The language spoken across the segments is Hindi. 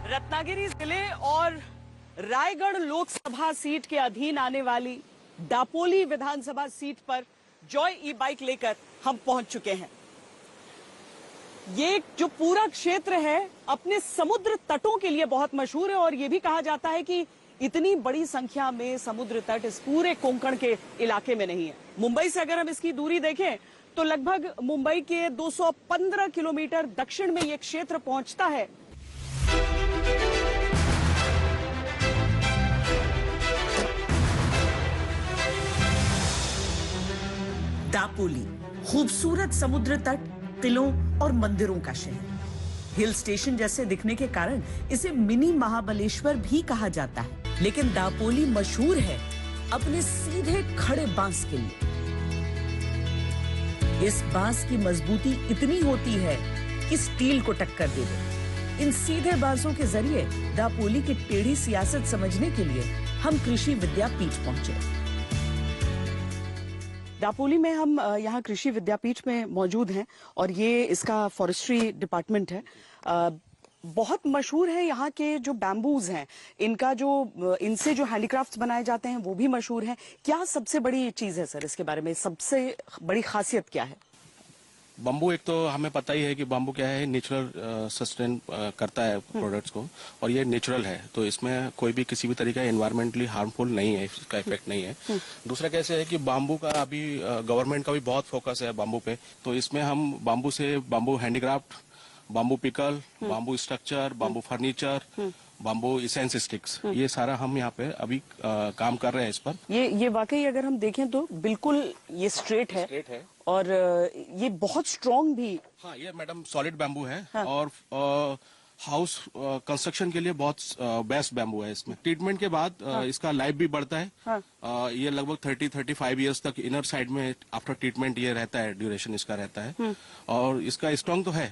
रत्नागिरी जिले और रायगढ़ लोकसभा सीट के अधीन आने वाली दापोली विधानसभा सीट पर जॉय ई बाइक लेकर हम पहुंच चुके हैं। ये जो पूरा क्षेत्र है अपने समुद्र तटों के लिए बहुत मशहूर है और ये भी कहा जाता है कि इतनी बड़ी संख्या में समुद्र तट इस पूरे कोंकण के इलाके में नहीं है। मुंबई से अगर हम इसकी दूरी देखें तो लगभग मुंबई के 215 किलोमीटर दक्षिण में ये क्षेत्र पहुंचता है। दापोली खूबसूरत समुद्र तट, किलों और मंदिरों का शहर। हिल स्टेशन जैसे दिखने के कारण इसे मिनी महाबलेश्वर भी कहा जाता है। लेकिन दापोली मशहूर है अपने सीधे खड़े बांस के लिए। इस बांस की मजबूती इतनी होती है कि स्टील को टक्कर दे दे। इन सीधे बांसों के जरिए दापोली की टेढ़ी सियासत समझने के लिए हम कृषि विद्यापीठ पहुंचे। दापोली में हम यहाँ कृषि विद्यापीठ में मौजूद हैं और ये इसका फॉरेस्ट्री डिपार्टमेंट है। बहुत मशहूर है यहाँ के जो बैम्बूज हैं, इनसे जो हैंडीक्राफ्ट्स बनाए जाते हैं वो भी मशहूर हैं। क्या सबसे बड़ी चीज है सर इसके बारे में, सबसे बड़ी खासियत क्या है? बम्बू एक तो हमें पता ही है कि बम्बू क्या है, नेचुरल सस्टेन करता है प्रोडक्ट्स को और ये नेचुरल है, तो इसमें कोई भी किसी भी तरीके का एनवायरमेंटली हार्मफुल नहीं है, इसका इफेक्ट नहीं है। दूसरा कैसे है कि बम्बू का अभी गवर्नमेंट का भी बहुत फोकस है बम्बू पे, तो इसमें हम बम्बू से bamboo handicraft, bamboo pickle, bamboo structure, bamboo furniture, bamboo essence sticks, ये सारा हम यहाँ पे अभी काम कर रहे हैं इस पर। ये वाकई अगर हम देखें तो बिल्कुल ये स्ट्रेट है और ये बहुत स्ट्रॉन्ग भी। हाँ, ये मैडम सॉलिड बैम्बू है। हाँ। और हाउस कंस्ट्रक्शन के लिए बहुत बेस्ट बैम्बू है। इसमें ट्रीटमेंट के बाद इसका लाइफ भी बढ़ता है। हाँ। ये लगभग 30-35 इयर्स तक इनर साइड में आफ्टर ट्रीटमेंट ये रहता है, ड्यूरेशन इसका रहता है। और इसका स्ट्रॉन्ग तो है,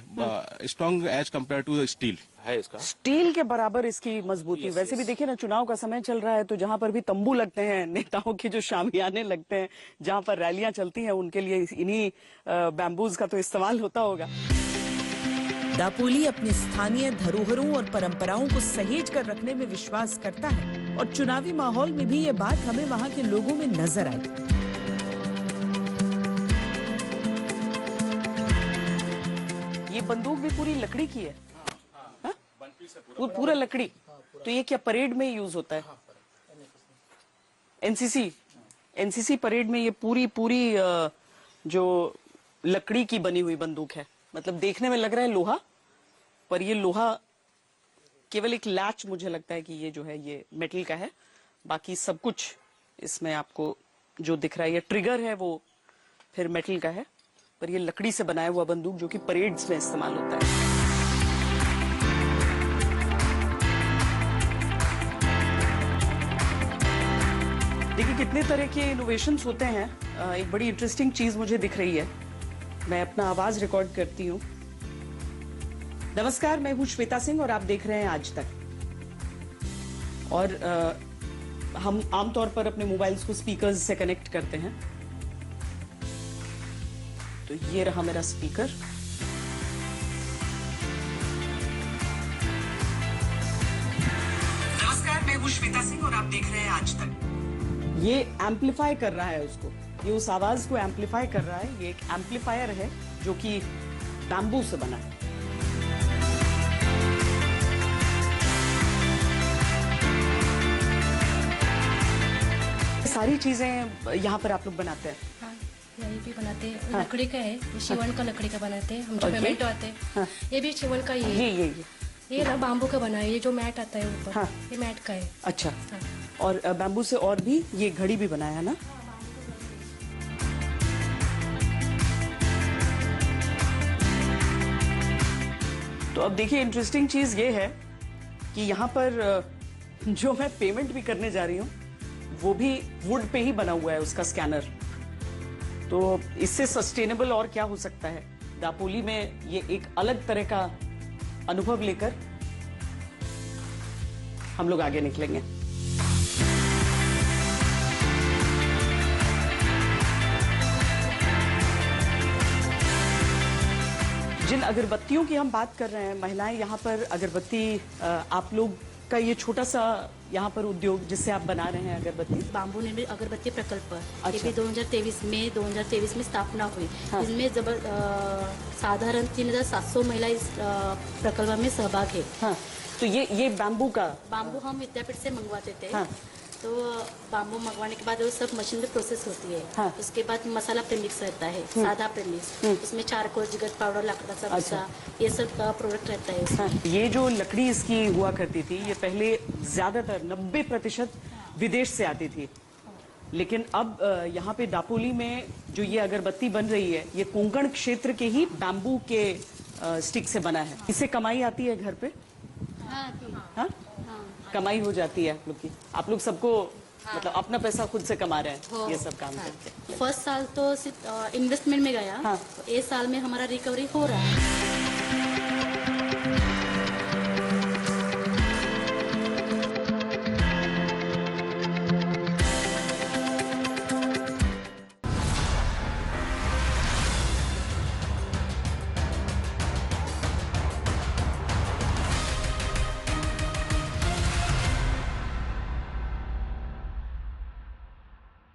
strong as compare to steel है। इसका स्टील के बराबर इसकी मजबूती। वैसे भी देखिए ना, चुनाव का समय चल रहा है तो जहां पर भी तंबू लगते हैं, नेताओं के जो शामियाने लगते हैं, जहां पर रैलियां चलती हैं, उनके लिए इन्हीं बैम्बूज का तो इस्तेमाल होता होगा। दापोली अपनी स्थानीय धरोहरों और परंपराओं को सहेज कर रखने में विश्वास करता है और चुनावी माहौल में भी ये बात हमें वहाँ के लोगों में नजर आई। ये बंदूक भी पूरी लकड़ी की है। हाँ? पूरा लकड़ी। तो ये क्या परेड में यूज होता है? एनसीसी परेड में ये पूरी जो लकड़ी की बनी हुई बंदूक है। मतलब देखने में लग रहा है लोहा, पर ये लोहा केवल एक लैच, मुझे लगता है कि ये जो है ये मेटल का है। बाकी सब कुछ इसमें आपको जो दिख रहा है, ये ट्रिगर है वो फिर मेटल का है, पर ये लकड़ी से बनाया हुआ बंदूक जो कि परेड्स में इस्तेमाल होता है। देखिए कितने तरह के इनोवेशंस होते हैं। एक बड़ी इंटरेस्टिंग चीज मुझे दिख रही है, मैं अपना आवाज रिकॉर्ड करती हूँ। नमस्कार, मैं हूँ श्वेता सिंह और आप देख रहे हैं आज तक। और हम आमतौर पर अपने मोबाइल्स को स्पीकर्स से कनेक्ट करते हैं, तो ये रहा मेरा स्पीकर। नमस्कार, मैं हूँ श्वेता सिंह और आप देख रहे हैं आज तक। ये एम्पलीफाई कर रहा है उसको, ये उस आवाज को एम्पलीफाई कर रहा है। ये एक एम्पलीफायर है जो कि बैम्बू से बना है। सारी चीजें यहाँ पर आप लोग बनाते हैं? हाँ, यही भी बनाते हैं। हाँ। लकड़ी का है, शिवन का लकड़ी का बनाते हैं हम, जो मैट आते हैं। हाँ। ये भी शिवन का ही है। ये ना बाम्बू का बना है, ये जो मैट आता है ऊपर। हाँ। ये मैट का है। अच्छा। हाँ। और बैम्बू से और भी ये घड़ी भी बनाया है ना? तो अब देखिए इंटरेस्टिंग चीज ये है कि यहाँ पर जो मैं पेमेंट भी करने जा रही हूँ वो भी वुड पे ही बना हुआ है, उसका स्कैनर। तो इससे सस्टेनेबल और क्या हो सकता है। दापोली में ये एक अलग तरह का अनुभव लेकर हम लोग आगे निकलेंगे। जिन अगरबत्तियों की हम बात कर रहे हैं, महिलाएं यहाँ पर अगरबत्ती, आप लोग का ये छोटा सा यहाँ पर उद्योग जिससे आप बना रहे हैं अगरबत्ती, बांबू निर्मित अगरबत्ती प्रकल्प अच्छा। ये भी 2023 में स्थापना हुई। इसमें साधारण 3700 महिला इस प्रकल्प में सहभाग है। हाँ, तो ये बैम्बू का बांबू हम विद्यापीठ से मंगवाते थे। हाँ। तो बांबू मंगवाने के बाद वो सब मशीन में प्रोसेस होती है। हाँ। उसके बाद मसाला प्रेमिक्स रहता है, सादा प्रेमिक्स, उसमें चारकोल, जिगत पाउडर, लकड़ा भूसा, ये सब का प्रोडक्ट रहता है उसमें। हाँ, ये जो लकड़ी इसकी हुआ करती थी, ये पहले ज्यादातर 90% विदेश से आती थी, लेकिन अब यहाँ पे दापोली में जो ये अगरबत्ती बन रही है, ये कोंकण क्षेत्र के ही बैम्बू के स्टिक से बना है। इससे कमाई आती है घर पे? हाँ, कमाई हो जाती है आप लोग की? आप लोग सबको मतलब अपना पैसा खुद से कमा रहे हैं ये सब काम करके? फर्स्ट साल तो सिर्फ इन्वेस्टमेंट में गया। हाँ। तो इस साल में हमारा रिकवरी हो रहा है।